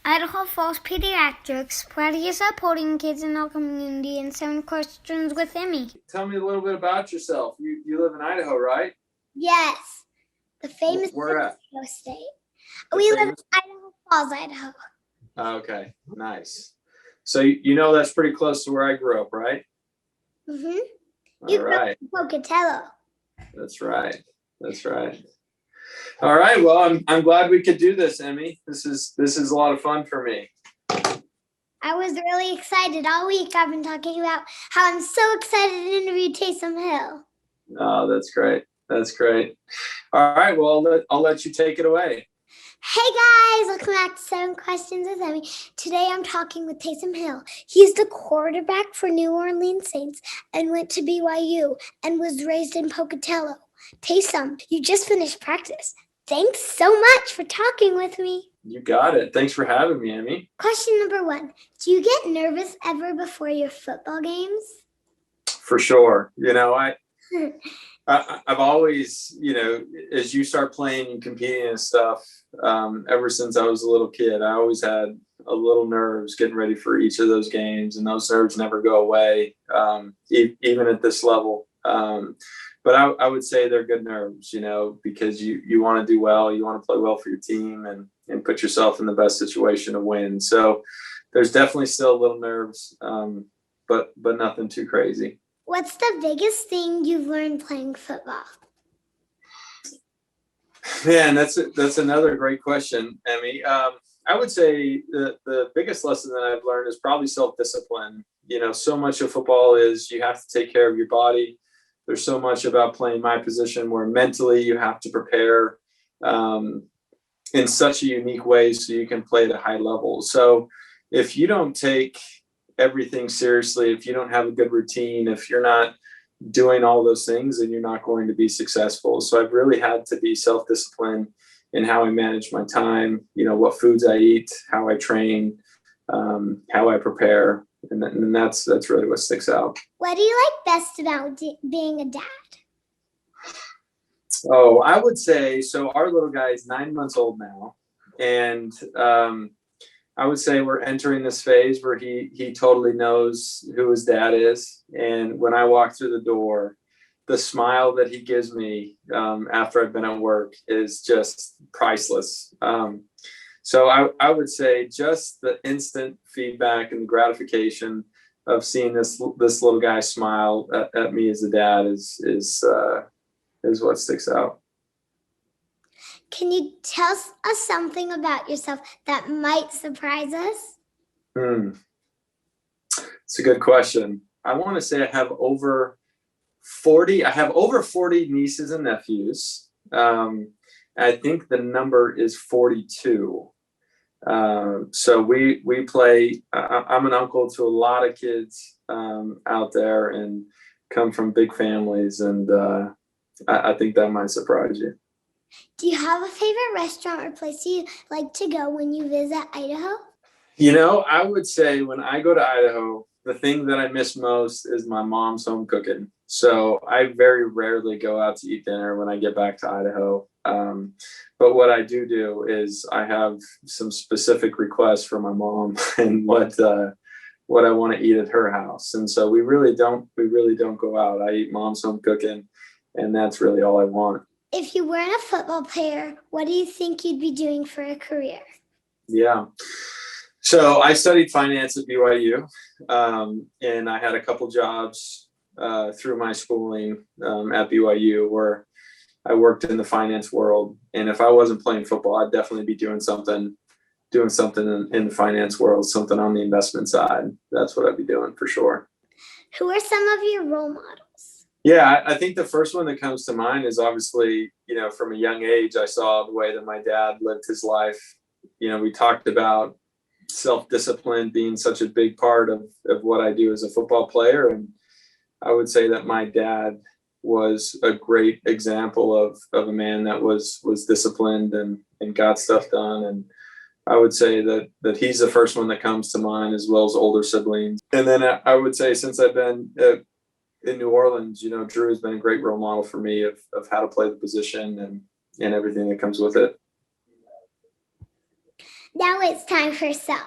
Idaho Falls Pediatrics, proudly supporting kids in our community, and 7 questions with Emmy. Tell me a little bit about yourself. You live in Idaho, right? Yes, the famous Where at? Idaho State. The We live in famous- Idaho Falls, Idaho. Okay, nice. So you know that's pretty close to where I grew up, right? Mm-hmm. All right. Pocatello. That's right. That's right. All right. Well, I'm glad we could do this, Emmy. This is a lot of fun for me. I was really excited all week. I've been talking about how I'm so excited to interview Taysom Hill. Oh, that's great. That's great. All right. Well, I'll let you take it away. Hey guys, welcome back to 7 Questions with Emmy. Today I'm talking with Taysom Hill. He's the quarterback for New Orleans Saints and went to BYU and was raised in Pocatello. Taysom, you just finished practice. Thanks so much for talking with me. You got it. Thanks for having me, Emmy. Question number 1. Do you get nervous ever before your football games? For sure. I've always, as you start playing and competing and stuff, ever since I was a little kid, I always had a little nerves getting ready for each of those games, and those nerves never go away, even at this level. But I would say they're good nerves, because you want to do well, you want to play well for your team and put yourself in the best situation to win. So there's definitely still a little nerves, but nothing too crazy. What's the biggest thing you've learned playing football? Man, that's another great question, Emmy. I would say the biggest lesson that I've learned is probably self-discipline. So much of football is you have to take care of your body. There's so much about playing my position where mentally you have to prepare in such a unique way so you can play at a high level. So if you don't take everything seriously, if you don't have a good routine, if you're not doing all those things, then you're not going to be successful. So I've really had to be self-disciplined in how I manage my time, what foods I eat, how I train, how I prepare. And that's really what sticks out. What do you like best about being a dad? Oh, I would say, so our little guy is 9 months old now. And I would say we're entering this phase where he totally knows who his dad is. And when I walk through the door, the smile that he gives me after I've been at work is just priceless. So I would say just the instant feedback and the gratification of seeing this little guy smile at me as a dad is what sticks out. Can you tell us something about yourself that might surprise us? It's a good question. I want to say I have over 40 nieces and nephews. I think the number is 42. So we play, I'm an uncle to a lot of kids out there and come from big families. And I think that might surprise you. Do you have a favorite restaurant or place you like to go when you visit Idaho? I would say when I go to Idaho, the thing that I miss most is my mom's home cooking. So I very rarely go out to eat dinner when I get back to Idaho. But what I do is I have some specific requests for my mom and what I want to eat at her house. And so we really don't go out. I eat mom's home cooking, and that's really all I want. If you weren't a football player, what do you think you'd be doing for a career? Yeah. So I studied finance at BYU, and I had a couple jobs through my schooling at BYU where I worked in the finance world. And if I wasn't playing football, I'd definitely be doing something in the finance world, something on the investment side. That's what I'd be doing for sure. Who are some of your role models? Yeah, I think the first one that comes to mind is obviously, from a young age, I saw the way that my dad lived his life. We talked about self-discipline being such a big part of what I do as a football player. And I would say that my dad was a great example of a man that was disciplined and got stuff done. And I would say that he's the first one that comes to mind, as well as older siblings. And then I would say since I've been in New Orleans, Drew has been a great role model for me of how to play the position and everything that comes with it. Now it's time for some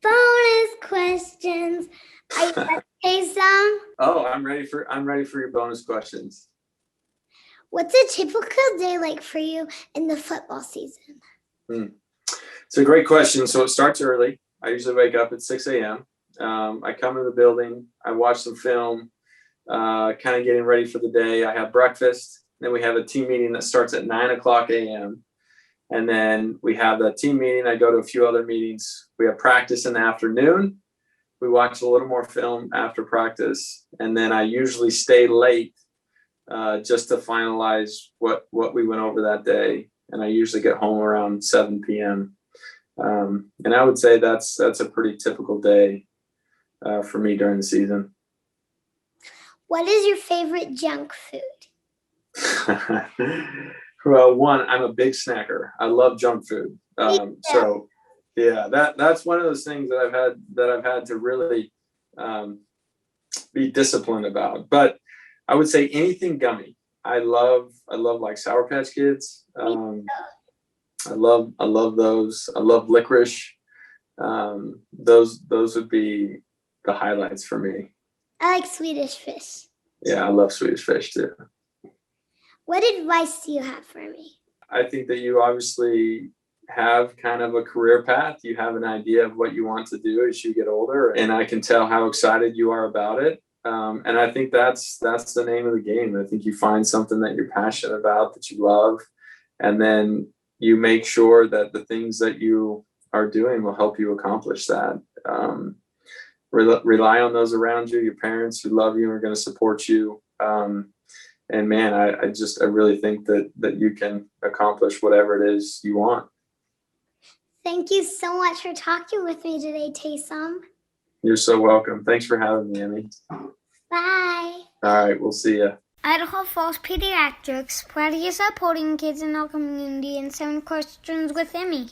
bonus questions. Are you ready, Taysom? Oh, I'm ready for your bonus questions. What's a typical day like for you in the football season? It's a great question. So it starts early. I usually wake up at 6 a.m. I come in the building. I watch some film, kind of getting ready for the day. I have breakfast. Then we have a team meeting that starts at 9 o'clock a.m. And then we have the team meeting. I go to a few other meetings. We have practice in the afternoon. We watch a little more film after practice. And then I usually stay late just to finalize what we went over that day. And I usually get home around 7 p.m. And I would say that's a pretty typical day for me during the season. What is your favorite junk food? Well, one, I'm a big snacker. I love junk food. So yeah, that's one of those things that I've had to really be disciplined about. But I would say anything gummy. I love like Sour Patch Kids. I love those. I love licorice. Those would be the highlights for me. I like Swedish Fish. Yeah, I love Swedish Fish too. What advice do you have for me? I think that you obviously have kind of a career path. You have an idea of what you want to do as you get older, and I can tell how excited you are about it. And I think that's the name of the game. I think you find something that you're passionate about, that you love, and then you make sure that the things that you are doing will help you accomplish that. Rely on those around you, your parents who love you and are going to support you. And man, I really think that you can accomplish whatever it is you want. Thank you so much for talking with me today, Taysom. You're so welcome. Thanks for having me, Emmy. Bye. All right, we'll see ya. Idaho Falls Pediatrics, proudly supporting kids in our community and 7 questions with Emmy.